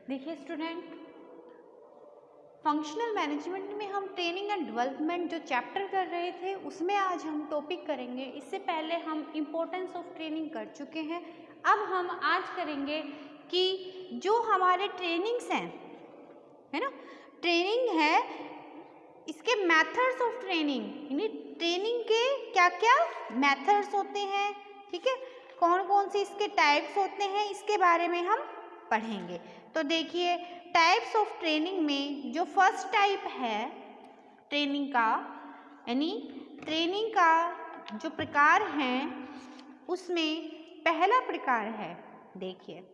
देखिए student, functional management में हम ट्रेनिंग एंड डेवलपमेंट जो चैप्टर कर रहे थे उसमें आज हम टॉपिक करेंगे। इससे पहले हम इम्पोर्टेंस ऑफ ट्रेनिंग कर चुके हैं। अब हम आज करेंगे कि जो हमारे ट्रेनिंग्स हैं, है ना, ट्रेनिंग है, इसके मेथड्स ऑफ ट्रेनिंग, यानी ट्रेनिंग के क्या क्या मेथड्स होते हैं, ठीक है, कौन कौन से इसके टाइप्स होते हैं, इसके बारे में हम पढ़ेंगे। तो देखिए, टाइप्स ऑफ ट्रेनिंग में जो फर्स्ट टाइप है ट्रेनिंग का, यानी ट्रेनिंग का जो प्रकार है उसमें पहला प्रकार है, देखिए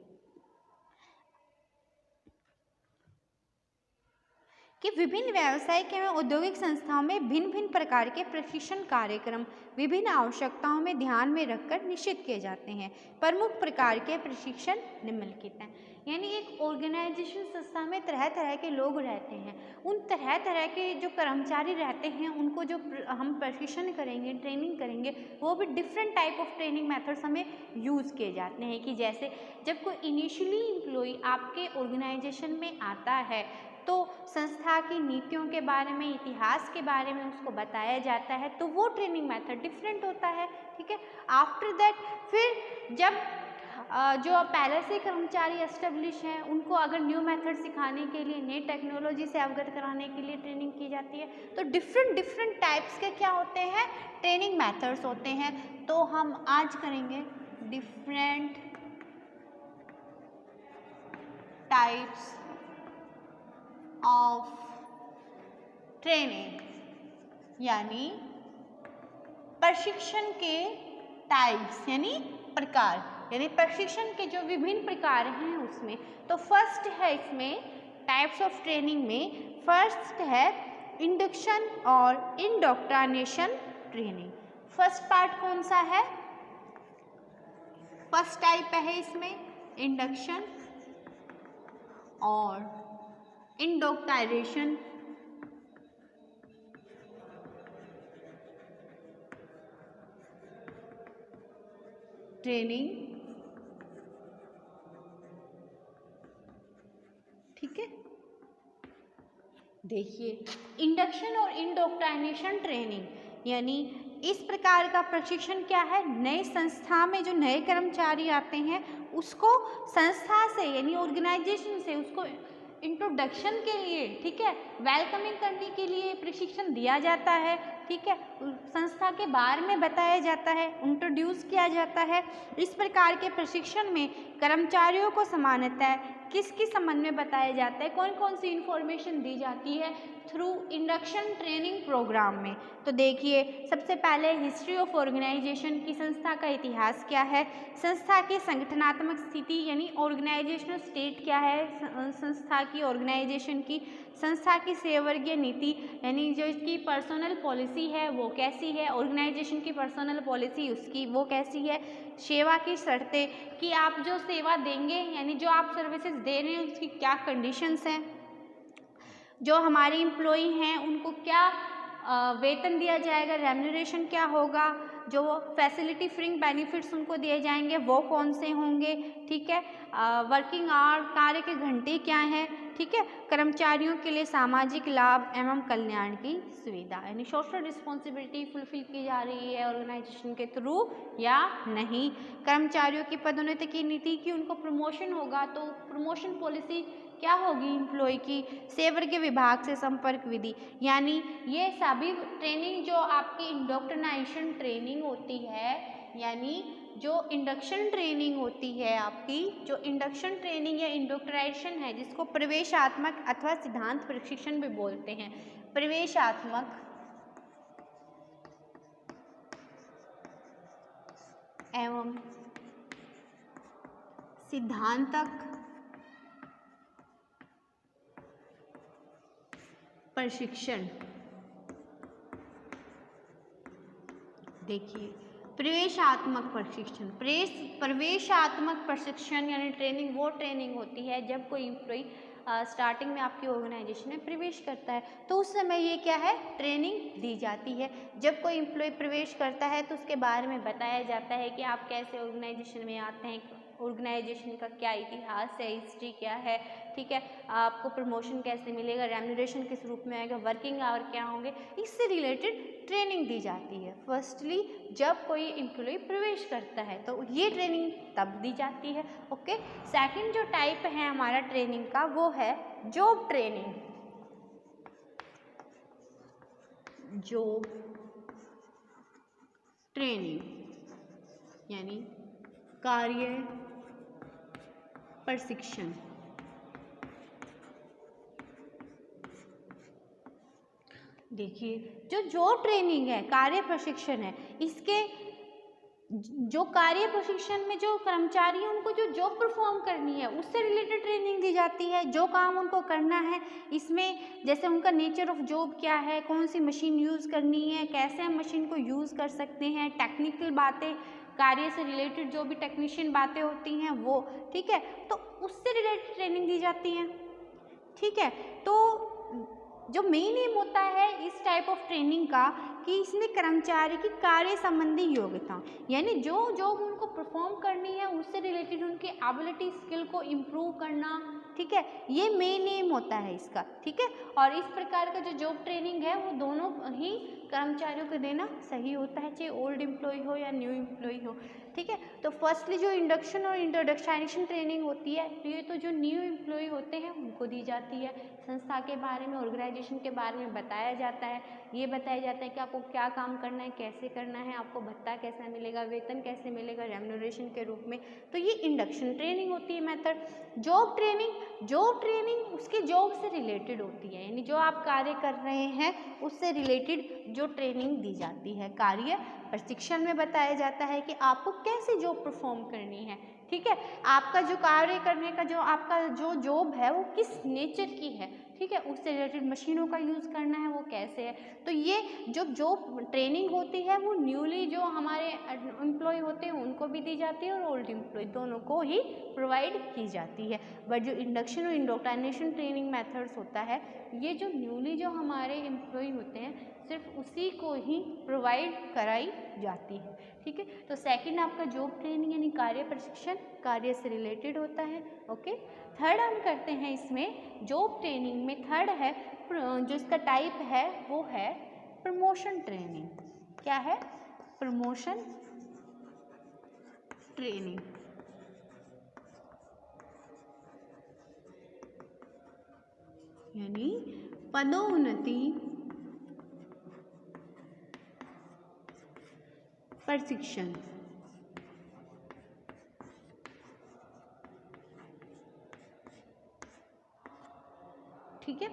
कि विभिन्न व्यावसायिक एवं औद्योगिक संस्थाओं में भिन्न भिन्न प्रकार के प्रशिक्षण कार्यक्रम विभिन्न आवश्यकताओं में ध्यान में रखकर निश्चित किए जाते हैं। प्रमुख प्रकार के प्रशिक्षण निम्नलिखित हैं। यानी एक ऑर्गेनाइजेशन संस्था में तरह तरह के लोग रहते हैं, उन तरह तरह के जो कर्मचारी रहते हैं उनको जो हम प्रशिक्षण करेंगे, ट्रेनिंग करेंगे, वो भी different type of training methods हमें यूज़ किए जाते हैं। कि जैसे जब कोई इनिशियली एम्प्लॉय आपके ऑर्गेनाइजेशन में आता है तो संस्था की नीतियों के बारे में, इतिहास के बारे में उसको बताया जाता है, तो वो ट्रेनिंग मेथड डिफरेंट होता है, ठीक है। आफ्टर दैट फिर जब जो पहले से कर्मचारी एस्टेब्लिश हैं उनको अगर न्यू मेथड सिखाने के लिए, नई टेक्नोलॉजी से अवगत कराने के लिए ट्रेनिंग की जाती है, तो डिफरेंट डिफरेंट टाइप्स के क्या होते हैं, ट्रेनिंग मेथड्स होते हैं। तो हम आज करेंगे डिफरेंट टाइप्स ऑफ ट्रेनिंग, यानी प्रशिक्षण के टाइप्स, यानी प्रकार, यानी प्रशिक्षण के जो विभिन्न प्रकार हैं उसमें। तो फर्स्ट है इसमें टाइप्स ऑफ ट्रेनिंग में, फर्स्ट है इंडक्शन और इंडोक्ट्रिनेशन ट्रेनिंग। फर्स्ट पार्ट कौन सा है, फर्स्ट टाइप है इसमें इंडक्शन और इंडोक्ट्रिनेशन ट्रेनिंग, ठीक है। देखिए, इंडक्शन और इंडोक्ट्रिनेशन ट्रेनिंग, यानी इस प्रकार का प्रशिक्षण क्या है, नए संस्था में जो नए कर्मचारी आते हैं उसको संस्था से, यानी ऑर्गेनाइजेशन से उसको इंट्रोडक्शन के लिए, ठीक है, वेलकमिंग करने के लिए प्रशिक्षण दिया जाता है, ठीक है, संस्था के बारे में बताया जाता है, इंट्रोड्यूस किया जाता है। इस प्रकार के प्रशिक्षण में कर्मचारियों को सामान्यतः किसके संबंध में बताया जाता है, कौन कौन सी इंफॉर्मेशन दी जाती है थ्रू इंडक्शन ट्रेनिंग प्रोग्राम में। तो देखिए, सबसे पहले हिस्ट्री ऑफ ऑर्गेनाइजेशन की, संस्था का इतिहास क्या है, संस्था की संगठनात्मक स्थिति यानी ऑर्गेनाइजेशनल स्टेट क्या है संस्था की, ऑर्गेनाइजेशन की, संस्था की सेवर्गीय नीति यानी जो इसकी पर्सनल पॉलिसी है वो कैसी है, ऑर्गेनाइजेशन की पर्सनल पॉलिसी उसकी वो कैसी है, सेवा की शर्तें कि आप जो सेवा देंगे यानी जो आप सर्विसेज दे रहे हैं उसकी क्या कंडीशंस हैं, जो हमारे एम्प्लॉई हैं उनको क्या वेतन दिया जाएगा, रेम्यूनरेशन क्या होगा, जो फैसिलिटी फ्रिंग बेनिफिट्स उनको दिए जाएंगे वो कौन से होंगे, ठीक है, वर्किंग आवर, कार्य के घंटे क्या हैं, ठीक है, कर्मचारियों के लिए सामाजिक लाभ एवं कल्याण की सुविधा, यानी सोशल रिस्पॉन्सिबिलिटी फुलफिल की जा रही है ऑर्गेनाइजेशन के थ्रू या नहीं, कर्मचारियों की पदोन्नति की नीति की, उनको प्रमोशन होगा तो प्रमोशन पॉलिसी क्या होगी एम्प्लॉय की, सेवर के विभाग से संपर्क विधि, यानी ये सभी ट्रेनिंग जो आपकी इंडोक्ट्रिनेशन ट्रेनिंग होती है, यानी जो इंडक्शन ट्रेनिंग होती है आपकी, जो इंडक्शन ट्रेनिंग या इंडोक्ट्रिनेशन है जिसको प्रवेशात्मक अथवा सिद्धांत प्रशिक्षण भी बोलते हैं, प्रवेशात्मक एवं सिद्धांतक प्रशिक्षण। देखिए, प्रवेशात्मक प्रशिक्षण, प्रवेशात्मक प्रशिक्षण यानी ट्रेनिंग वो ट्रेनिंग होती है जब कोई एम्प्लॉय स्टार्टिंग में आपकी ऑर्गेनाइजेशन में प्रवेश करता है तो उस समय ये क्या है, ट्रेनिंग दी जाती है। जब कोई एम्प्लॉय प्रवेश करता है तो उसके बारे में बताया जाता है कि आप कैसे ऑर्गेनाइजेशन में आते हैं, ऑर्गेनाइजेशन का क्या इतिहास है, हिस्ट्री क्या है, ठीक है, आपको प्रमोशन कैसे मिलेगा, रेम्यूनरेशन किस रूप में आएगा, वर्किंग आवर क्या होंगे, इससे रिलेटेड ट्रेनिंग दी जाती है। फर्स्टली जब कोई एम्प्लॉय प्रवेश करता है तो ये ट्रेनिंग तब दी जाती है। ओके, सेकंड जो टाइप है हमारा ट्रेनिंग का वो है जॉब ट्रेनिंग। जॉब ट्रेनिंग यानी कार्य प्रशिक्षण। देखिए, जो जॉब ट्रेनिंग है, कार्य प्रशिक्षण है, इसके जो कार्य प्रशिक्षण में जो कर्मचारी हैं उनको जो जॉब परफॉर्म करनी है उससे रिलेटेड ट्रेनिंग दी जाती है। जो काम उनको करना है इसमें जैसे उनका नेचर ऑफ जॉब क्या है, कौन सी मशीन यूज़ करनी है, कैसे हम मशीन को यूज़ कर सकते हैं, टेक्निकल बातें, कार्य से रिलेटेड जो भी टेक्नीशियन बातें होती हैं वो, ठीक है, तो उससे रिलेटेड ट्रेनिंग दी जाती है। ठीक है, तो जो मेन एम होता है इस टाइप ऑफ ट्रेनिंग का कि इसमें कर्मचारी की कार्य संबंधी योग्यता यानी जो जॉब उनको परफॉर्म करनी है उससे रिलेटेड उनकी एबिलिटी स्किल को इम्प्रूव करना, ठीक है, ये मेन एम होता है इसका। ठीक है, और इस प्रकार का जो जॉब ट्रेनिंग है वो दोनों ही कर्मचारियों को देना सही होता है, चाहे ओल्ड एम्प्लॉय हो या न्यू एम्प्लॉय हो। ठीक है, तो फर्स्टली जो इंडक्शन और इंट्रोडक्शन ट्रेनिंग होती है तो ये तो जो न्यू एम्प्लॉय होते हैं उनको दी जाती है। संस्था के बारे में, ऑर्गेनाइजेशन के बारे में बताया जाता है, ये बताया जाता है कि आपको क्या काम करना है, कैसे करना है, आपको भत्ता कैसा मिलेगा, वेतन कैसे मिलेगा रेम्यूनरेशन के रूप में, तो ये इंडक्शन ट्रेनिंग होती है मेथड। जॉब ट्रेनिंग उसकी जॉब से रिलेटेड होती है, यानी जो आप कार्य कर रहे हैं उससे रिलेटेड जो ट्रेनिंग दी जाती है। कार्य प्रशिक्षण में बताया जाता है कि आपको कैसे जॉब परफॉर्म करनी है। ठीक है, आपका जो कार्य करने का जो आपका जो जॉब है वो किस नेचर की है, ठीक है, उससे रिलेटेड मशीनों का यूज़ करना है वो कैसे है। तो ये जो जॉब ट्रेनिंग होती है वो न्यूली जो हमारे एम्प्लॉय होते हैं उनको भी दी जाती है और ओल्ड एम्प्लॉय दोनों को ही प्रोवाइड की जाती है। बट जो इंडक्शन और इंडोक्ट्राइनेशन ट्रेनिंग मेथड्स होता है ये जो न्यूली जो हमारे एम्प्लॉय होते हैं सिर्फ उसी को ही प्रोवाइड कराई जाती है। ठीक है, तो सेकंड आपका जॉब ट्रेनिंग यानी कार्य प्रशिक्षण, कार्य से रिलेटेड होता है। ओके, थर्ड हम करते हैं इसमें जॉब ट्रेनिंग में थर्ड है जो इसका टाइप है वो है प्रमोशन ट्रेनिंग। क्या है? Promotion training. यानी पदोन्नति प्रशिक्षण। ठीक है,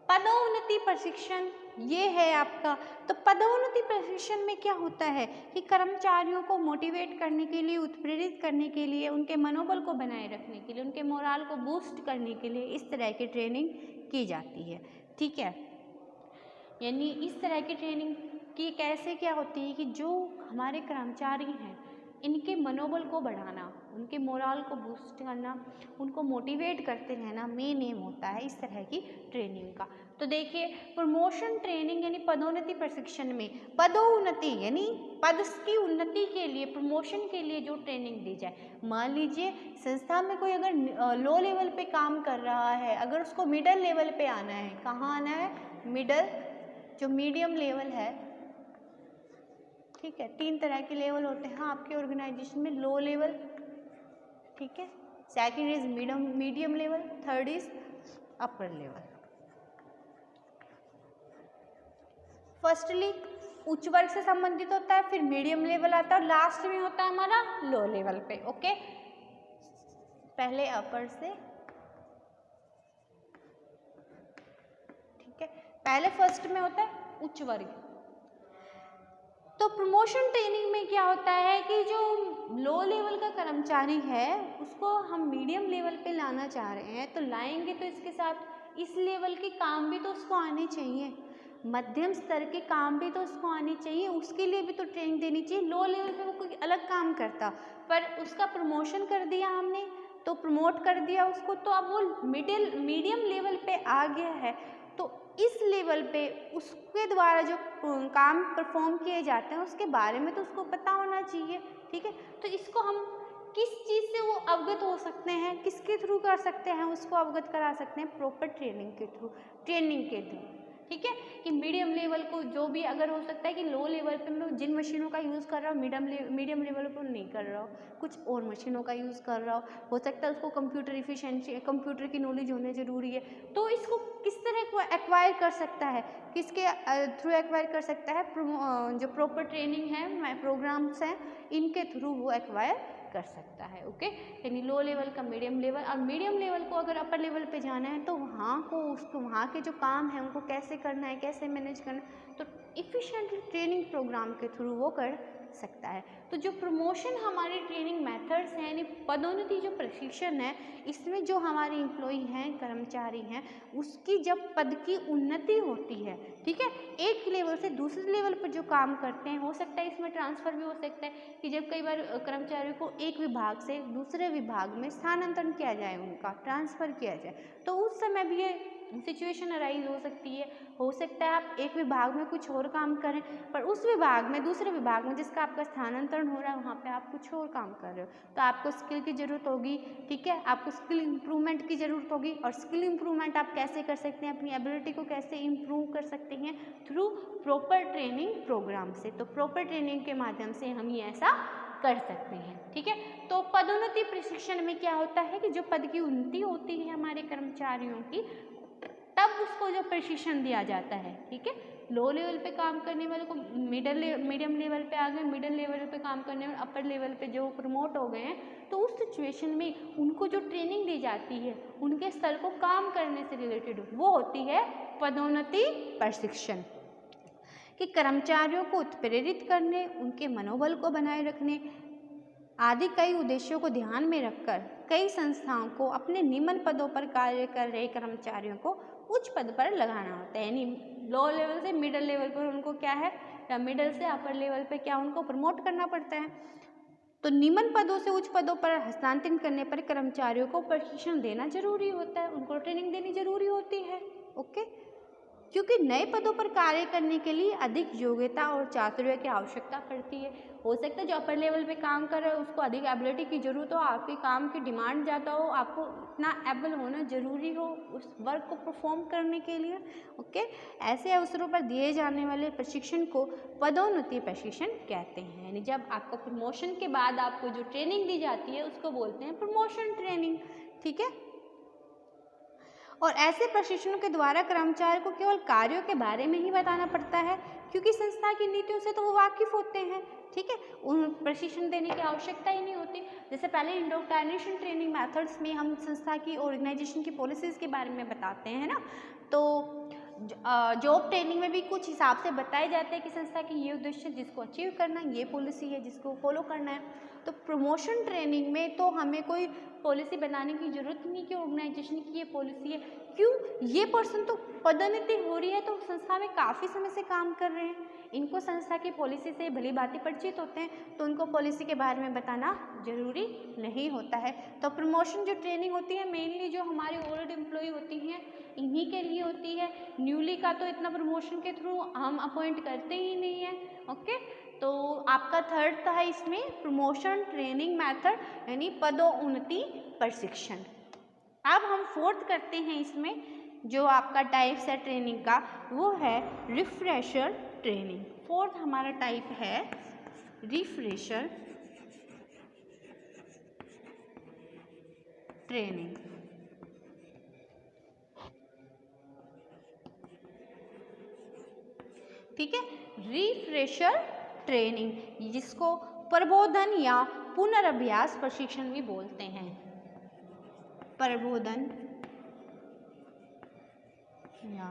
पदोन्नति प्रशिक्षण ये है आपका। तो पदोन्नति प्रशिक्षण में क्या होता है कि कर्मचारियों को मोटिवेट करने के लिए, उत्प्रेरित करने के लिए, उनके मनोबल को बनाए रखने के लिए, उनके मोराल को बूस्ट करने के लिए इस तरह की ट्रेनिंग की जाती है। ठीक है, यानी इस तरह की ट्रेनिंग की कैसे क्या होती है कि जो हमारे कर्मचारी हैं इनके मनोबल को बढ़ाना, उनके मोराल को बूस्ट करना, उनको मोटिवेट करते रहना मेन एम होता है इस तरह की ट्रेनिंग का। तो देखिए, प्रमोशन ट्रेनिंग यानी पदोन्नति प्रशिक्षण में पदोन्नति यानी पद की उन्नति के लिए, प्रमोशन के लिए जो ट्रेनिंग दी जाए। मान लीजिए संस्था में कोई अगर लो लेवल पे काम कर रहा है, अगर उसको मिडल लेवल पे आना है, कहाँ आना है? मिडल, जो मीडियम लेवल है। ठीक है, 3 तरह के लेवल होते हैं आपके ऑर्गेनाइजेशन में। लो लेवल, ठीक है, second is medium level, third is upper level. Firstly उच्च वर्ग से संबंधित होता है, फिर मीडियम लेवल आता है और लास्ट में होता है हमारा लो लेवल पे। ओके, पहले अपर से, ठीक है, पहले फर्स्ट में होता है उच्च वर्ग। तो प्रमोशन ट्रेनिंग में क्या होता है कि जो लो लेवल का कर्मचारी है उसको हम मीडियम लेवल पे लाना चाह रहे हैं, तो लाएंगे तो इसके साथ इस लेवल के काम भी तो उसको आने चाहिए, मध्यम स्तर के काम भी तो उसको आने चाहिए, उसके लिए भी तो ट्रेनिंग देनी चाहिए। लो लेवल पे वो कोई अलग काम करता पर उसका प्रमोशन कर दिया हमने, तो प्रमोट कर दिया उसको, तो अब वो मीडियम लेवल पे आ गया है, तो इस लेवल पे उसके द्वारा जो काम परफॉर्म किए जाते हैं उसके बारे में तो उसको पता होना चाहिए। ठीक है, तो इसको हम किस चीज़ से वो अवगत हो सकते हैं, किसके थ्रू कर सकते हैं, उसको अवगत करा सकते हैं प्रॉपर ट्रेनिंग के थ्रू, ठीक है। कि मीडियम लेवल को जो भी अगर हो सकता है कि लो लेवल पे मैं जिन मशीनों का यूज़ कर रहा हूँ मीडियम लेवल पर नहीं कर रहा हूँ, कुछ और मशीनों का यूज़ कर रहा हो सकता है उसको कंप्यूटर इफिशिएंसी, कंप्यूटर की नॉलेज होना ज़रूरी है। तो इसको किस तरह को एक्वायर कर सकता है, किसके थ्रू एक्वायर कर सकता है, जो प्रॉपर ट्रेनिंग है, प्रोग्राम्स हैं, इनके थ्रू वो एक्वायर कर सकता है। ओके, यानी लो लेवल का मीडियम लेवल, और मीडियम लेवल को अगर अपर लेवल पे जाना है तो वहाँ के जो काम है उनको कैसे करना है, कैसे मैनेज करना है, तो इफ़िशिएंटली ट्रेनिंग प्रोग्राम के थ्रू वो कर सकता है। तो जो प्रमोशन हमारे ट्रेनिंग मेथड्स हैं, यानी पदोन्नति जो प्रशिक्षण है, इसमें जो हमारे एम्प्लॉई हैं, कर्मचारी हैं, उसकी जब पद की उन्नति होती है, ठीक है, एक लेवल से दूसरे लेवल पर जो काम करते हैं, हो सकता है इसमें ट्रांसफ़र भी हो सकता है कि जब कई बार कर्मचारियों को एक विभाग से दूसरे विभाग में स्थानांतरण किया जाए, उनका ट्रांसफ़र किया जाए, तो उस समय भी ये सिचुएशन अराइज हो सकती है। हो सकता है आप एक विभाग में कुछ और काम करें, पर उस विभाग में, दूसरे विभाग में जिसका आपका स्थानांतरण हो रहा है, वहाँ पे आप कुछ और काम कर रहे हो, तो आपको स्किल की ज़रूरत होगी, ठीक है, आपको स्किल इम्प्रूवमेंट की ज़रूरत होगी। और स्किल इम्प्रूवमेंट आप कैसे कर सकते हैं, अपनी एबिलिटी को कैसे इम्प्रूव कर सकते हैं, थ्रू प्रॉपर ट्रेनिंग प्रोग्राम से। तो प्रॉपर ट्रेनिंग के माध्यम से हम ये ऐसा कर सकते हैं, ठीक है। तो पदोन्नति प्रशिक्षण में क्या होता है कि जो पद की उन्नति होती है हमारे कर्मचारियों की, तब उसको जो प्रशिक्षण दिया जाता है, ठीक है। लो लेवल पे काम करने वाले को मीडियम लेवल पे आ गए, मिडिल लेवल पे काम करने वाले अपर लेवल पे जो प्रमोट हो गए हैं, तो उस सिचुएशन में उनको जो ट्रेनिंग दी जाती है, उनके स्तर को काम करने से रिलेटेड, वो होती है पदोन्नति प्रशिक्षण। कि कर्मचारियों को उत्प्रेरित करने, उनके मनोबल को बनाए रखने आदि कई उद्देश्यों को ध्यान में रखकर कई संस्थाओं को अपने निम्न पदों पर कार्य कर रहे कर्मचारियों को उच्च पद पर लगाना होता है। यानी लो लेवल से मिडिल लेवल पर उनको क्या है, या मिडिल से अपर लेवल पे क्या उनको प्रमोट करना पड़ता है। तो निम्न पदों से उच्च पदों पर हस्तांतरित करने पर कर्मचारियों को प्रशिक्षण देना जरूरी होता है, उनको ट्रेनिंग देनी जरूरी होती है। ओके, क्योंकि नए पदों पर कार्य करने के लिए अधिक योग्यता और चातुर्य की आवश्यकता पड़ती है। हो सकता है जो अपर लेवल पे काम कर रहे हो उसको अधिक एबिलिटी की जरूरत हो, आपके काम की डिमांड ज़्यादा हो, आपको इतना एबल होना जरूरी हो उस वर्क को परफॉर्म करने के लिए। ओके, ऐसे अवसरों पर दिए जाने वाले प्रशिक्षण को पदोन्नति प्रशिक्षण कहते हैं। यानी जब आपको प्रमोशन के बाद आपको जो ट्रेनिंग दी जाती है उसको बोलते हैं प्रमोशन ट्रेनिंग, ठीक है। और ऐसे प्रशिक्षणों के द्वारा कर्मचारी को केवल कार्यों के बारे में ही बताना पड़ता है, क्योंकि संस्था की नीतियों से तो वो वाकिफ होते हैं, ठीक है, उन प्रशिक्षण देने की आवश्यकता ही नहीं होती। जैसे पहले इंडोक्ट्राइनेशन ट्रेनिंग मेथड्स में हम संस्था की ऑर्गेनाइजेशन की पॉलिसीज़ के बारे में बताते हैं ना, तो जॉब ट्रेनिंग में भी कुछ हिसाब से बताए जाते हैं कि संस्था की ये उद्देश्य, जिसको अचीव करना है, ये पॉलिसी है जिसको फॉलो करना है। तो प्रमोशन ट्रेनिंग में तो हमें कोई पॉलिसी बनाने की जरूरत नहीं कि ऑर्गेनाइजेशन की ये पॉलिसी है। क्यों, ये पर्सन तो पदोन्नति हो रही है, तो संस्था में काफ़ी समय से काम कर रहे हैं, इनको संस्था की पॉलिसी से भली भांति परिचित होते हैं, तो उनको पॉलिसी के बारे में बताना जरूरी नहीं होता है। तो प्रमोशन जो ट्रेनिंग होती है मेनली जो हमारे ओल्ड एम्प्लॉय होती हैं इन्हीं के लिए होती है। न्यूली का तो इतना प्रमोशन के थ्रू हम अपॉइंट करते ही नहीं है। ओके, तो आपका थर्ड था इसमें प्रमोशन ट्रेनिंग मेथड, यानी पदोन्नति प्रशिक्षण। अब हम फोर्थ करते हैं इसमें जो आपका टाइप्स है ट्रेनिंग का, वो है रिफ्रेशर ट्रेनिंग। फोर्थ हमारा टाइप है रिफ्रेशर ट्रेनिंग। ठीक है, रिफ्रेशर ट्रेनिंग जिसको प्रबोधन या पुनर्अभ्यास प्रशिक्षण भी बोलते हैं। प्रबोधन या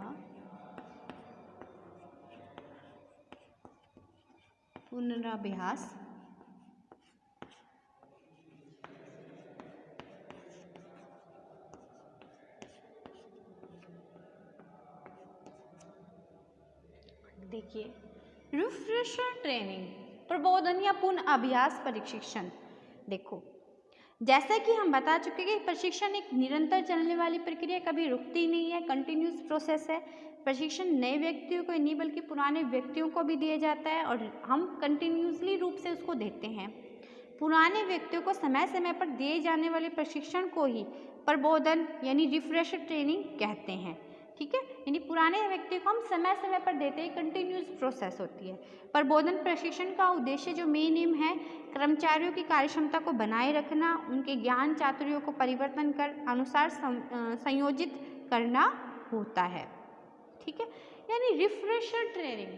पुनर्अभ्यास देखिए, रिफ्रेशर ट्रेनिंग प्रबोधन या पुनर्अभ्यास प्रशिक्षण। देखो, जैसा कि हम बता चुके हैं कि प्रशिक्षण एक निरंतर चलने वाली प्रक्रिया, कभी रुकती नहीं है, कंटिन्यूस प्रोसेस है। प्रशिक्षण नए व्यक्तियों को नहीं बल्कि पुराने व्यक्तियों को भी दिया जाता है और हम कंटिन्यूसली रूप से उसको देते हैं। पुराने व्यक्तियों को समय समय पर दिए जाने वाले प्रशिक्षण को ही प्रबोधन यानी रिफ्रेशर ट्रेनिंग कहते हैं। ठीक है, यानी पुराने व्यक्ति को हम समय समय पर देते हैं, कंटिन्यूस प्रोसेस होती है। प्रबोधन प्रशिक्षण का उद्देश्य जो मेन एम है, कर्मचारियों की कार्यक्षमता को बनाए रखना, उनके ज्ञान चातुर्यों को परिवर्तन कर अनुसार संयोजित करना होता है। ठीक है, यानी रिफ्रेशर ट्रेनिंग।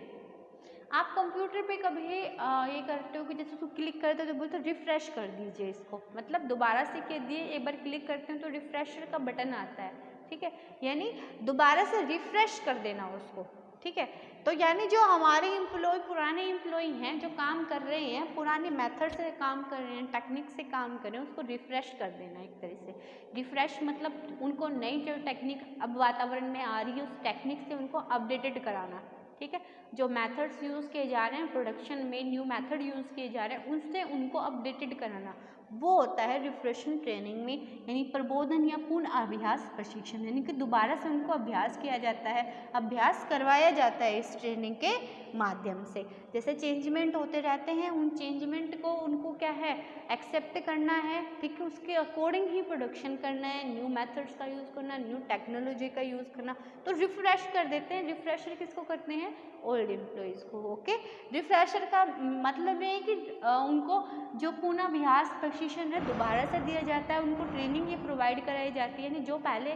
आप कंप्यूटर पे कभी ये करते हो कि जैसे उसको क्लिक करते हो तो बोलते हो रिफ्रेश कर दीजिए इसको, मतलब दोबारा से कह दिए, एक बार क्लिक करते हैं तो रिफ्रेशर का बटन आता है। ठीक है, यानी दोबारा से रिफ्रेश कर देना उसको। ठीक है, तो यानी जो हमारे एम्प्लॉय पुराने एम्प्लॉय हैं जो काम कर रहे हैं, पुराने मेथड से काम कर रहे हैं, टेक्निक से काम कर रहे हैं, उसको रिफ्रेश कर देना एक तरह से। रिफ्रेश मतलब उनको नई जो टेक्निक अब वातावरण में आ रही है उस टेक्निक से उनको अपडेटेड कराना। ठीक है, जो मेथड्स यूज़ किए जा रहे हैं प्रोडक्शन में, न्यू मेथड यूज़ किए जा रहे हैं, उनसे उनको अपडेटेड कराना, वो होता है रिफ्रेशिंग ट्रेनिंग में, यानी प्रबोधन या पूर्ण अभ्यास प्रशिक्षण, यानी कि दोबारा से उनको अभ्यास किया जाता है, अभ्यास करवाया जाता है इस ट्रेनिंग के माध्यम से। जैसे चेंजमेंट होते रहते हैं, उन चेंजमेंट को उनको क्या है, एक्सेप्ट करना है। ठीक है, उसके अकॉर्डिंग ही प्रोडक्शन करना है, न्यू मेथड्स का यूज़ करना, न्यू टेक्नोलॉजी का यूज़ करना, तो रिफ्रेश कर देते हैं। रिफ्रेशर किसको करते हैं, ओल्ड एम्प्लॉयज़ को। ओके, रिफ्रेशर का मतलब ये है कि उनको जो पुनर्अभ्यास प्रशिक्षण है दोबारा से दिया जाता है, उनको ट्रेनिंग ये प्रोवाइड कराई जाती है, यानी जो पहले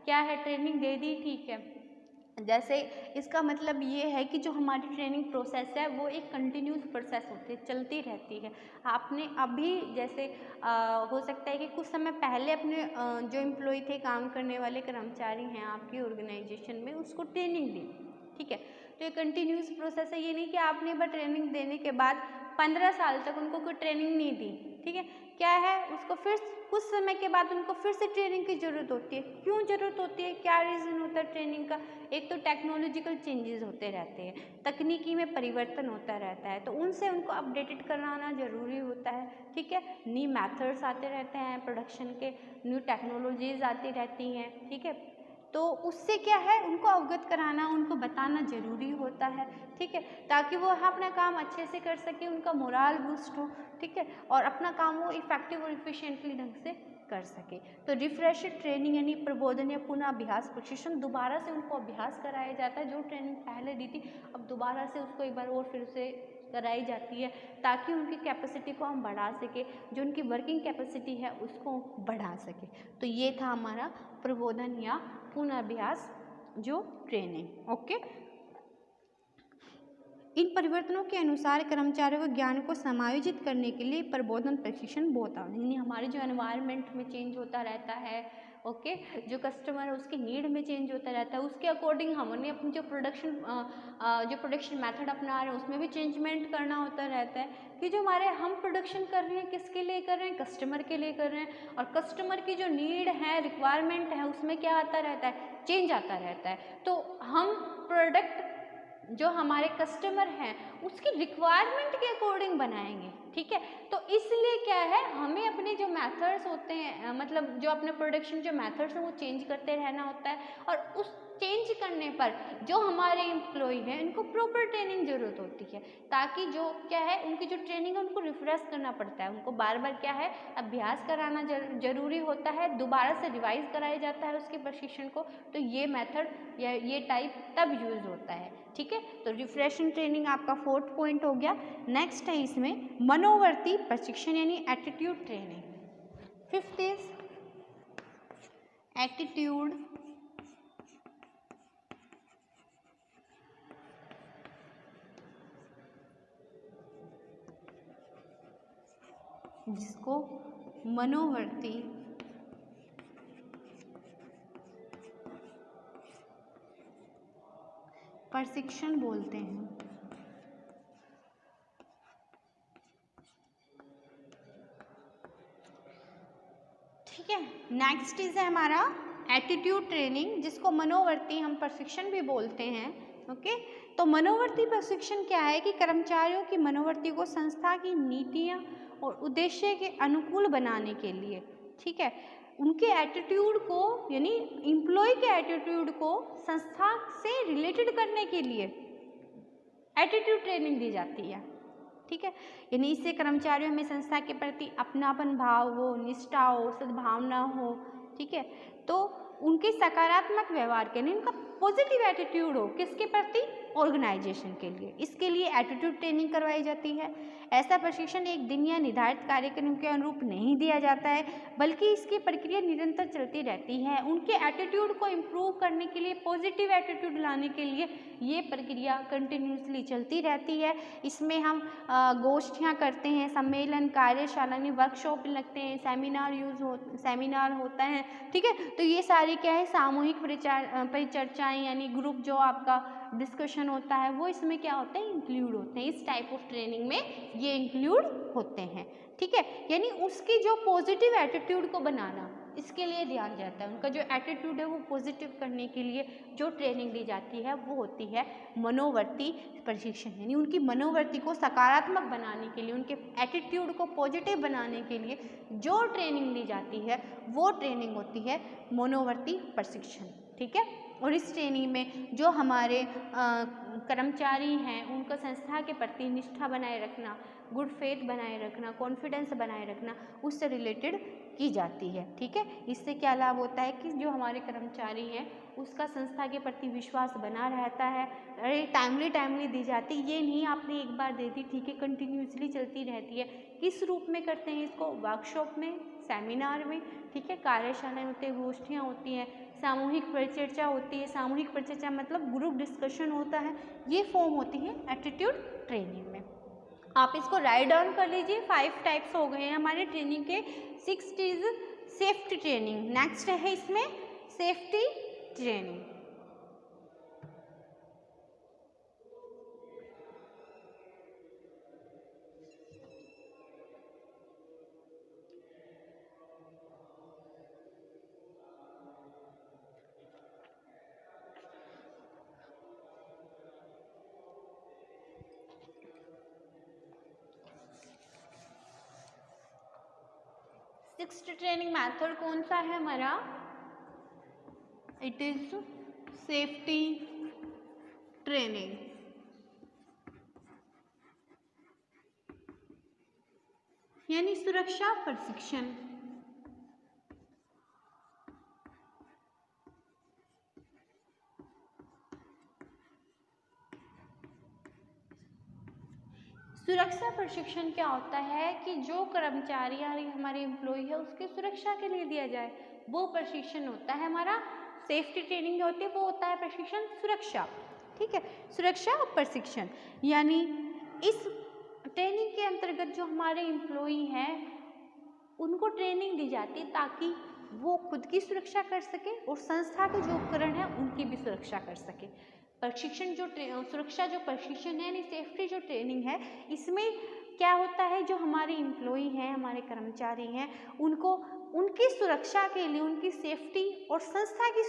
क्या है ट्रेनिंग दे दी, ठीक है। जैसे इसका मतलब ये है कि जो हमारी ट्रेनिंग प्रोसेस है वो एक कंटिन्यूस प्रोसेस होती है, चलती रहती है। आपने अभी जैसे हो सकता है कि कुछ समय पहले अपने जो एम्प्लॉय थे, काम करने वाले कर्मचारी हैं आपकी ऑर्गेनाइजेशन में, उसको ट्रेनिंग दी। ठीक है, तो ये कंटिन्यूस प्रोसेस है, ये नहीं कि आपने एक बार ट्रेनिंग देने के बाद 15 साल तक उनको कोई ट्रेनिंग नहीं दी। ठीक है, क्या है, उसको फिर कुछ समय के बाद उनको फिर से ट्रेनिंग की ज़रूरत होती है। क्यों ज़रूरत होती है, क्या रीज़न होता है ट्रेनिंग का, एक तो टेक्नोलॉजिकल चेंजेस होते रहते हैं, तकनीकी में परिवर्तन होता रहता है, तो उनसे उनको अपडेटेड कराना ज़रूरी होता है। ठीक है, न्यू मेथड्स आते रहते हैं प्रोडक्शन के, न्यू टेक्नोलॉजीज आती रहती हैं। ठीक है, तो उससे क्या है, उनको अवगत कराना, उनको बताना ज़रूरी होता है। ठीक है, ताकि वो अपना काम अच्छे से कर सके, उनका मोराल बूस्ट हो। ठीक है, और अपना काम वो इफेक्टिव और इफिशिएंटली ढंग से कर सके। तो रिफ्रेशर ट्रेनिंग यानी प्रबोधन या पुनः अभ्यास प्रशिक्षण, दोबारा से उनको अभ्यास कराया जाता है। जो ट्रेनिंग पहले दी थी अब दोबारा से उसको एक बार और फिर से कराई जाती है, ताकि उनकी कैपेसिटी को हम बढ़ा सके, जो उनकी वर्किंग कैपेसिटी है उसको बढ़ा सके। तो ये था हमारा प्रबोधन या पुनर्अभ्यास जो ट्रेनिंग। ओके, इन परिवर्तनों के अनुसार कर्मचारियों को ज्ञान को समायोजित करने के लिए प्रबोधन प्रशिक्षण बहुत आवश्यक, यानी हमारे जो एनवायरनमेंट में चेंज होता रहता है। ओके, जो कस्टमर है उसकी नीड में चेंज होता रहता है, उसके अकॉर्डिंग हमने अपनी जो प्रोडक्शन मेथड अपना रहे हैं उसमें भी चेंजमेंट करना होता रहता है, कि जो हमारे हम प्रोडक्शन कर रहे हैं किसके लिए कर रहे हैं, कस्टमर के लिए कर रहे हैं, और कस्टमर की जो नीड है, रिक्वायरमेंट है, उसमें क्या आता रहता है, चेंज आता रहता है। तो हम प्रोडक्ट जो हमारे कस्टमर हैं उसकी रिक्वायरमेंट के अकॉर्डिंग बनाएंगे। ठीक है, तो इसलिए क्या है, हमें अपने जो मेथड्स होते हैं, मतलब जो अपने प्रोडक्शन जो मेथड्स हैं वो चेंज करते रहना होता है, और उस चेंज करने पर जो हमारे एम्प्लॉय हैं इनको प्रॉपर ट्रेनिंग ज़रूरत होती है, ताकि जो क्या है उनकी जो ट्रेनिंग है उनको रिफ्रेश करना पड़ता है, उनको बार बार क्या है अभ्यास कराना जरूरी होता है, दोबारा से रिवाइज कराया जाता है उसके प्रशिक्षण को। तो ये मेथड या ये टाइप तब यूज़ होता है। ठीक है, तो रिफ्रेशिंग ट्रेनिंग आपका 4th पॉइंट हो गया। नेक्स्ट है इसमें मनोवर्ती प्रशिक्षण यानी attitude training. 5th is attitude जिसको मनोवर्ती प्रशिक्षण बोलते हैं। ठीक है, नेक्स्ट इज है हमारा एटीट्यूड ट्रेनिंग, जिसको मनोवर्ती हम प्रशिक्षण भी बोलते हैं। ओके, तो मनोवर्ती प्रशिक्षण क्या है कि कर्मचारियों की मनोवर्ती को संस्था की नीतियां और उद्देश्य के अनुकूल बनाने के लिए, ठीक है, उनके एटीट्यूड को यानी एम्प्लॉय के एटीट्यूड को संस्था से रिलेटेड करने के लिए एटीट्यूड ट्रेनिंग दी जाती है। ठीक है। यानी इससे कर्मचारियों में संस्था के प्रति अपनापन भाव हो, निष्ठा हो, सद्भावना हो, ठीक है। तो उनके सकारात्मक व्यवहार के लिए उनका पॉजिटिव एटीट्यूड हो, किसके प्रति? ऑर्गेनाइजेशन के लिए। इसके लिए एटीट्यूड ट्रेनिंग करवाई जाती है। ऐसा प्रशिक्षण एक दिन या निर्धारित कार्यक्रम के अनुरूप नहीं दिया जाता है, बल्कि इसकी प्रक्रिया निरंतर चलती रहती है। उनके एटीट्यूड को इम्प्रूव करने के लिए, पॉजिटिव एटीट्यूड लाने के लिए ये प्रक्रिया कंटिन्यूसली चलती रहती है। इसमें हम गोष्ठियाँ करते हैं, सम्मेलन, कार्यशाला, वर्कशॉप लगते हैं, सेमिनार होता है, ठीक है। तो ये सारी क्या है? सामूहिक परिचर्चाएँ, यानी ग्रुप जो आपका डिस्कशन होता है वो इसमें क्या होते हैं? इंक्लूड होते हैं। इस टाइप ऑफ ट्रेनिंग में ये इंक्लूड होते हैं, ठीक है। यानी उसकी जो पॉजिटिव एटीट्यूड को बनाना, इसके लिए ध्यान जाता है। उनका जो एटीट्यूड है वो पॉजिटिव करने के लिए जो ट्रेनिंग दी जाती है वो होती है मनोवर्ती प्रशिक्षण। यानी उनकी मनोवर्ती को सकारात्मक बनाने के लिए, उनके एटीट्यूड को पॉजिटिव बनाने के लिए जो ट्रेनिंग दी जाती है वो ट्रेनिंग होती है मनोवर्ती प्रशिक्षण, ठीक है। और इस ट्रेनिंग में जो हमारे कर्मचारी हैं उनको संस्था के प्रति निष्ठा बनाए रखना, गुड फेथ बनाए रखना, कॉन्फिडेंस बनाए रखना, उससे रिलेटेड की जाती है, ठीक है। इससे क्या लाभ होता है कि जो हमारे कर्मचारी हैं उसका संस्था के प्रति विश्वास बना रहता है। अरे टाइमली दी जाती, ये नहीं आपने एक बार दे दी, ठीक है, कंटिन्यूसली चलती रहती है। किस रूप में करते हैं इसको? वर्कशॉप में, सेमिनार में, ठीक है, कार्यशालाएँ होती है, गोष्ठियाँ होती हैं, सामूहिक परिचर्चा होती है। सामूहिक परिचर्चा मतलब ग्रुप डिस्कशन होता है। ये फॉर्म होती है एटीट्यूड ट्रेनिंग में। आप इसको राइट डाउन कर लीजिए। 5 टाइप्स हो गए हैं हमारे ट्रेनिंग के। 6 इज सेफ्टी ट्रेनिंग। नेक्स्ट है इसमें safety training. Sixth training method कौन सा है हमारा? It is safety training. यानी सुरक्षा प्रशिक्षण। सुरक्षा प्रशिक्षण क्या होता है कि जो कर्मचारी यानी हमारे एम्प्लॉय है उसकी सुरक्षा के लिए दिया जाए, वो प्रशिक्षण होता है हमारा। सेफ्टी ट्रेनिंग जो होती है वो होता है प्रशिक्षण सुरक्षा, ठीक है, सुरक्षा प्रशिक्षण। यानी इस ट्रेनिंग के अंतर्गत जो हमारे एम्प्लॉय हैं उनको ट्रेनिंग दी जाती है ताकि वो खुद की सुरक्षा कर सके और संस्था के जो उपकरण है उनकी भी सुरक्षा कर सके। प्रशिक्षण जो सुरक्षा जो प्रशिक्षण है यानी सेफ्टी जो ट्रेनिंग है, इसमें क्या होता है जो हमारे एम्प्लॉय हैं, हमारे कर्मचारी हैं, उनको उनकी सुरक्षा के लिए, उनकी सेफ्टी और संस्था की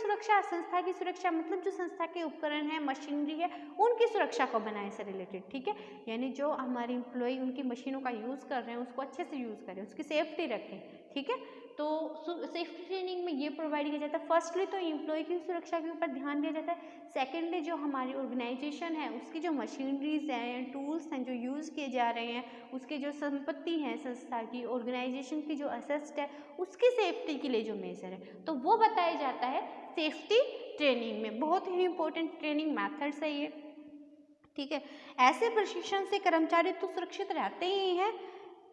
सुरक्षा मतलब जो संस्था के उपकरण हैं, मशीनरी है, उनकी सुरक्षा को बनाए से रिलेटेड, ठीक है। यानी जो हमारे एम्प्लॉय उनकी मशीनों का यूज़ कर रहे हैं उसको अच्छे से यूज़ करें, उसकी सेफ्टी रखें, ठीक है। तो सेफ्टी ट्रेनिंग में ये प्रोवाइड किया जाता है। फर्स्टली तो एम्प्लॉय की सुरक्षा के ऊपर ध्यान दिया जाता है। सेकेंडली जो हमारी ऑर्गेनाइजेशन है उसकी जो मशीनरीज हैं, टूल्स हैं जो यूज़ किए जा रहे हैं, उसकी जो संपत्ति है संस्था की, ऑर्गेनाइजेशन की जो असेस्ट है, उसकी सेफ्टी के लिए जो मेजर है तो वो बताया जाता है सेफ्टी ट्रेनिंग में। बहुत ही इंपॉर्टेंट ट्रेनिंग मैथड्स है ये, ठीक है। ऐसे प्रशिक्षण से कर्मचारी तो सुरक्षित रहते ही हैं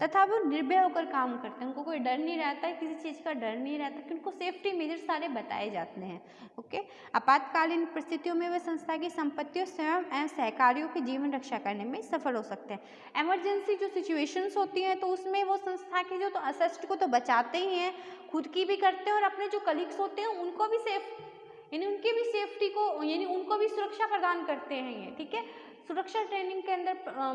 तथा वो निर्भय होकर काम करते हैं, उनको कोई डर नहीं रहता है, किसी चीज़ का डर नहीं रहता कि उनको सेफ्टी मेजर सारे बताए जाते हैं, ओके। आपातकालीन परिस्थितियों में वे संस्था की संपत्तियों स्वयं एवं सहकारियों की जीवन रक्षा करने में सफल हो सकते हैं। एमरजेंसी जो सिचुएशंस होती हैं तो उसमें वो संस्था की जो तो असेस्ट को तो बचाते ही हैं, खुद की भी करते हैं और अपने जो कलीग्स होते हैं उनको भी यानी उनकी भी सेफ्टी को यानी उनको भी सुरक्षा प्रदान करते हैं ये, ठीक है। सुरक्षा ट्रेनिंग के अंदर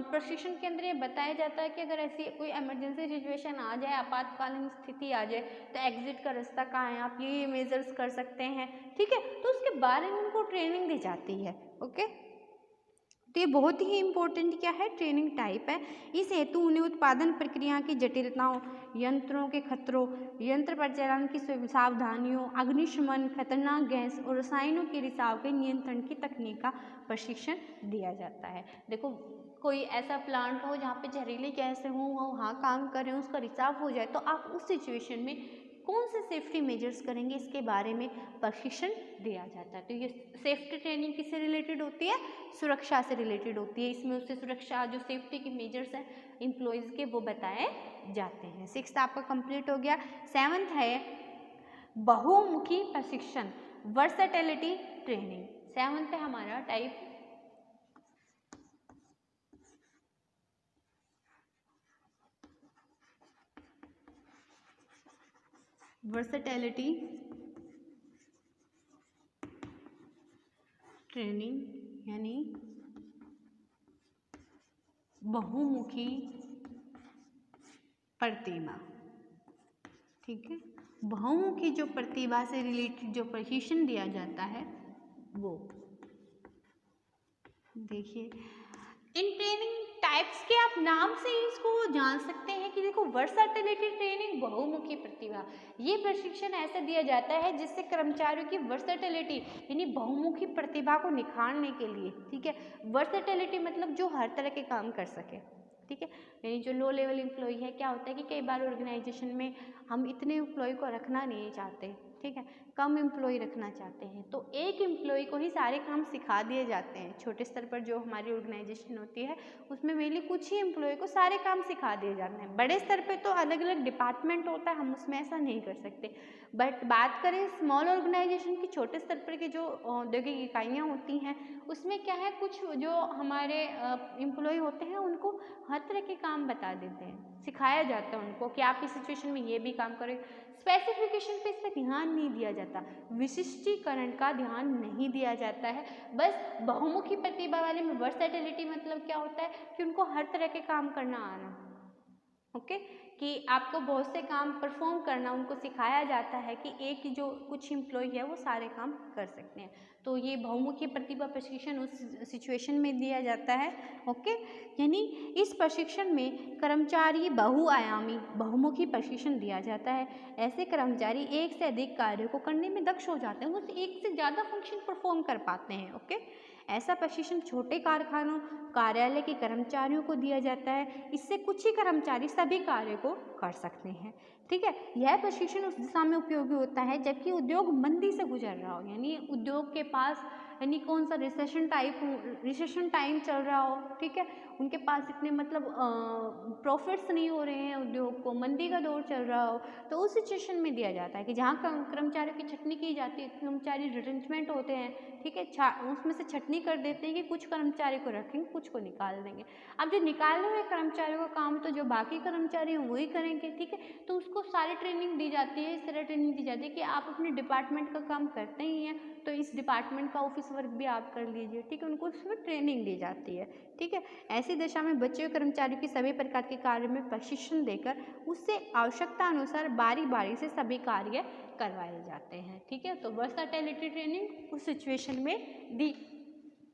प्रशिक्षण के अंदर ये बताया जाता है कि अगर ऐसी कोई इमरजेंसी सिचुएशन आ जाए, आपातकालीन स्थिति आ जाए तो एग्जिट का रास्ता कहाँ है, आप ये मेजर्स कर सकते हैं, ठीक है। तो उसके बारे में उनको ट्रेनिंग दी जाती है, ओके। तो ये बहुत ही इम्पोर्टेंट क्या है ट्रेनिंग टाइप है। इस हेतु उन्हें उत्पादन प्रक्रिया की जटिलताओं, यंत्रों के खतरों, यंत्र परिचालन की सावधानियों, अग्निशमन, खतरनाक गैस और रसायनों के रिसाव के नियंत्रण की तकनीक का प्रशिक्षण दिया जाता है। देखो कोई ऐसा प्लांट हो जहाँ पे जहरीले गैस हो, वहाँ काम करें, उसका रिसाव हो जाए, तो आप उस सिचुएशन में कौन से सेफ्टी मेजर्स करेंगे, इसके बारे में प्रशिक्षण दिया जाता है। तो ये सेफ्टी ट्रेनिंग किससे रिलेटेड होती है? सुरक्षा से रिलेटेड होती है। इसमें उससे सुरक्षा जो सेफ्टी के मेजर्स हैं एम्प्लॉयज़ के वो बताए जाते हैं। 6th आपका कंप्लीट हो गया। 7th है बहुमुखी प्रशिक्षण, वर्सेटिलिटी ट्रेनिंग। 7th है हमारा टाइप वर्सेटिलिटी ट्रेनिंग, यानी बहुमुखी प्रतिभा। ठीक है, बहुमुखी जो प्रतिभा से रिलेटेड जो प्रशिक्षण दिया जाता है वो देखिए। इन ट्रेनिंग टाइप्स के आप नाम से ही इसको जान सकते हैं कि देखो, वर्सेटिलिटी ट्रेनिंग बहुमुखी प्रतिभा, ये प्रशिक्षण ऐसे दिया जाता है जिससे कर्मचारियों की वर्सेटिलिटी यानी बहुमुखी प्रतिभा को निखारने के लिए, ठीक है, वर्सेटिलिटी मतलब जो हर तरह के काम कर सके, ठीक है, यानी जो लो लेवल एम्प्लॉय है, क्या होता है कि कई बार ऑर्गेनाइजेशन में हम इतने एम्प्लॉय को रखना नहीं चाहते, ठीक है, कम एम्प्लॉय रखना चाहते हैं, तो एक एम्प्लॉय को ही सारे काम सिखा दिए जाते हैं। छोटे स्तर पर जो हमारी ऑर्गेनाइजेशन होती है उसमें मेनली कुछ ही एम्प्लॉय को सारे काम सिखा दिए जाते हैं। बड़े स्तर पे तो अलग अलग डिपार्टमेंट होता है, हम उसमें ऐसा नहीं कर सकते। बट बात करें स्मॉल ऑर्गेनाइजेशन की, छोटे स्तर पर की जो औद्योगिक इकाइयाँ होती हैं, उसमें क्या है, कुछ जो हमारे एम्प्लॉय होते हैं उनको हर तरह के काम बता देते हैं, सिखाया जाता है उनको कि आप इस सिचुएशन में ये भी काम करें। स्पेसिफिकेशन पे इस पर ध्यान नहीं दिया जाता, विशिष्टीकरण का ध्यान नहीं दिया जाता है। बस बहुमुखी प्रतिभा वाले में वर्सेटिलिटी मतलब क्या होता है कि उनको हर तरह के काम करना आना, ओके, कि आपको बहुत से काम परफॉर्म करना उनको सिखाया जाता है कि एक ही जो कुछ एम्प्लॉय है वो सारे काम कर सकते हैं। तो ये बहुमुखी प्रतिभा प्रशिक्षण उस सिचुएशन में दिया जाता है, ओके। यानी इस प्रशिक्षण में कर्मचारी बहुआयामी बहुमुखी प्रशिक्षण दिया जाता है। ऐसे कर्मचारी एक से अधिक कार्यों को करने में दक्ष हो जाते हैं, वो एक से ज़्यादा फंक्शन परफॉर्म कर पाते हैं, ओके। ऐसा प्रशिक्षण छोटे कारखानों कार्यालय के कर्मचारियों को दिया जाता है, इससे कुछ ही कर्मचारी सभी कार्य को कर सकते हैं, ठीक है। यह प्रशिक्षण उस दिशा में उपयोगी होता है जबकि उद्योग मंदी से गुजर रहा हो, यानी उद्योग के पास यानी कौन सा रिसेशन टाइम चल रहा हो, ठीक है, उनके पास इतने मतलब प्रॉफिट्स नहीं हो रहे हैं, उद्योग को मंदी का दौर चल रहा हो, तो उस सिचुएशन में दिया जाता है कि जहाँ कर्मचारियों की छटनी की जाती है, कर्मचारी रिटेंचमेंट होते हैं, ठीक है, उसमें से छटनी कर देते हैं कि कुछ कर्मचारी को रखेंगे, कुछ को निकाल देंगे। अब जो निकाले हुए कर्मचारियों का काम तो जो बाकी कर्मचारी हैं वही करेंगे, ठीक है, तो उसको सारी ट्रेनिंग दी जाती है, इस तरह ट्रेनिंग दी जाती है कि आप अपने डिपार्टमेंट का काम करते ही हैं तो इस डिपार्टमेंट का ऑफिस वर्क भी आप कर लीजिए, ठीक है, उनको उसमें ट्रेनिंग दी जाती है, ठीक है। ऐसी दिशा में बच्चे और कर्मचारियों की सभी प्रकार के कार्य में प्रशिक्षण देकर उससे आवश्यकता अनुसार बारी बारी से सभी कार्य करवाए जाते हैं, ठीक है। तो वर्सेटिलिटी ट्रेनिंग उस सिचुएशन में दी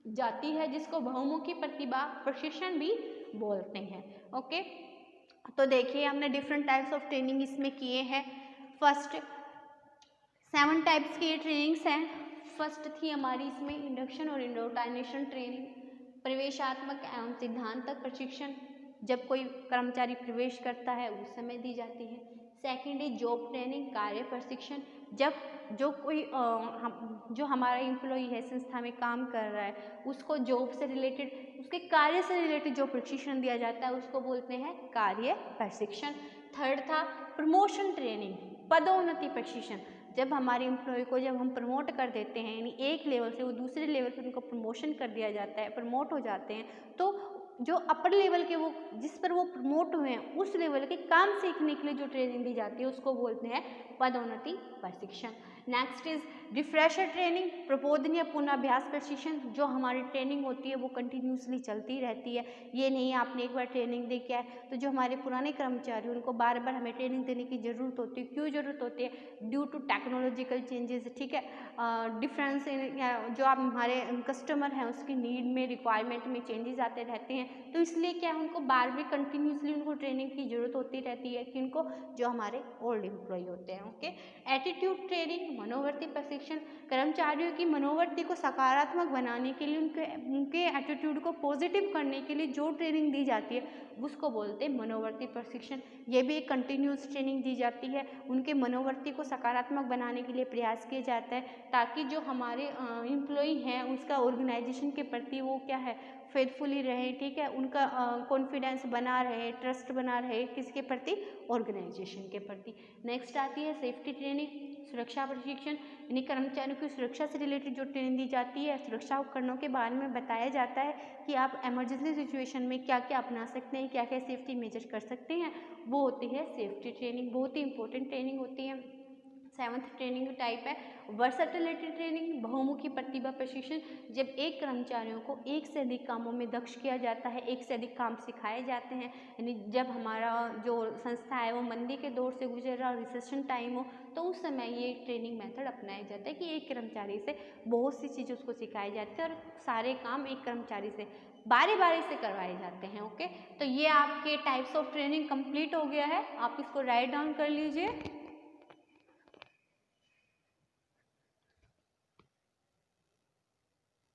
जाती है जिसको बहुमुखी प्रतिभा प्रशिक्षण भी बोलते हैं, ओके। तो देखिए हमने डिफरेंट टाइप्स ऑफ ट्रेनिंग इसमें किए हैं। फर्स्ट 7 टाइप्स की ट्रेनिंग्स हैं। फर्स्ट थी हमारी इसमें इंडक्शन और इंडोक्ट्राइनेशन ट्रेनिंग, प्रवेशात्मक एवं सिद्धांतक प्रशिक्षण, जब कोई कर्मचारी प्रवेश करता है उस समय दी जाती है। सेकेंड है जॉब ट्रेनिंग, कार्य प्रशिक्षण, जब जो कोई जो हमारा एम्प्लॉई है संस्था में काम कर रहा है उसको जॉब से रिलेटेड, उसके कार्य से रिलेटेड जो प्रशिक्षण दिया जाता है उसको बोलते हैं कार्य प्रशिक्षण। थर्ड था प्रमोशन ट्रेनिंग, पदोन्नति प्रशिक्षण, जब हमारे एम्प्लॉय को जब हम प्रमोट कर देते हैं यानी एक लेवल से वो दूसरे लेवल पर उनको प्रमोशन कर दिया जाता है, प्रमोट हो जाते हैं, तो जो अपर लेवल के वो जिस पर वो प्रमोट हुए हैं उस लेवल के काम सीखने के लिए जो ट्रेनिंग दी जाती है उसको बोलते हैं पदोन्नति प्रशिक्षण। नेक्स्ट इज रिफ्रेशर ट्रेनिंग, प्रबोधन या पुनर्अभ्यास प्रशिक्षण, जो हमारी ट्रेनिंग होती है वो कंटिन्यूसली चलती रहती है, ये नहीं आपने एक बार ट्रेनिंग दे के आए तो जो हमारे पुराने कर्मचारी उनको बार बार हमें ट्रेनिंग देने की ज़रूरत होती है। क्यों ज़रूरत होती है? ड्यू टू टेक्नोलॉजिकल चेंजेस, ठीक है, डिफरेंस इन जो आप हमारे कस्टमर हैं उसकी नीड में रिक्वायरमेंट में चेंजेस आते रहते हैं, तो इसलिए क्या उनको बार बार कंटिन्यूसली उनको ट्रेनिंग की ज़रूरत होती रहती है कि उनको जो हमारे ओल्ड एम्प्लॉय होते हैं, ओके। एटीट्यूड ट्रेनिंग, ट्रेनिंग, मनोवर्ती प्रशिक्षण, कर्मचारियों की मनोवर्ती को सकारात्मक बनाने के लिए, उनके एटीट्यूड को पॉजिटिव करने के लिए जो ट्रेनिंग दी जाती है उसको बोलते हैं मनोवर्ती प्रशिक्षण। ये भी एक कंटिन्यूस ट्रेनिंग दी जाती है, उनके मनोवर्ती को सकारात्मक बनाने के लिए प्रयास किया जाता है ताकि जो हमारे एम्प्लॉई हैं उसका ऑर्गेनाइजेशन के प्रति वो क्या है, फेथफुली रहे, ठीक है, उनका कॉन्फिडेंस बना रहे, ट्रस्ट बना रहे किसके प्रति, ऑर्गेनाइजेशन के प्रति। नेक्स्ट आती है सेफ्टी ट्रेनिंग, सुरक्षा प्रशिक्षण, यानी कर्मचारियों की सुरक्षा से रिलेटेड जो ट्रेनिंग दी जाती है, सुरक्षा उपकरणों के बारे में बताया जाता है कि आप इमरजेंसी सिचुएशन में क्या क्या अपना सकते हैं, क्या क्या सेफ्टी मेजर कर सकते हैं, वो होती है सेफ्टी ट्रेनिंग। बहुत ही इंपॉर्टेंट ट्रेनिंग होती है। 7th ट्रेनिंग टाइप है वर्सटिलिटी ट्रेनिंग, बहुमुखी प्रतिभा प्रशिक्षण। जब एक कर्मचारियों को एक से अधिक कामों में दक्ष किया जाता है, एक से अधिक काम सिखाए जाते हैं, यानी जब हमारा जो संस्था है वो मंदी के दौर से गुजर रहा हो, रिसेशन टाइम हो, तो उस समय ये ट्रेनिंग मेथड अपनाया जाता है कि एक कर्मचारी से बहुत सी चीज़ें उसको सिखाई जाती है और सारे काम एक कर्मचारी से बारी बारी से करवाए जाते हैं। ओके, तो ये आपके टाइप्स ऑफ ट्रेनिंग कंप्लीट हो गया है, आप इसको राइट डाउन कर लीजिए।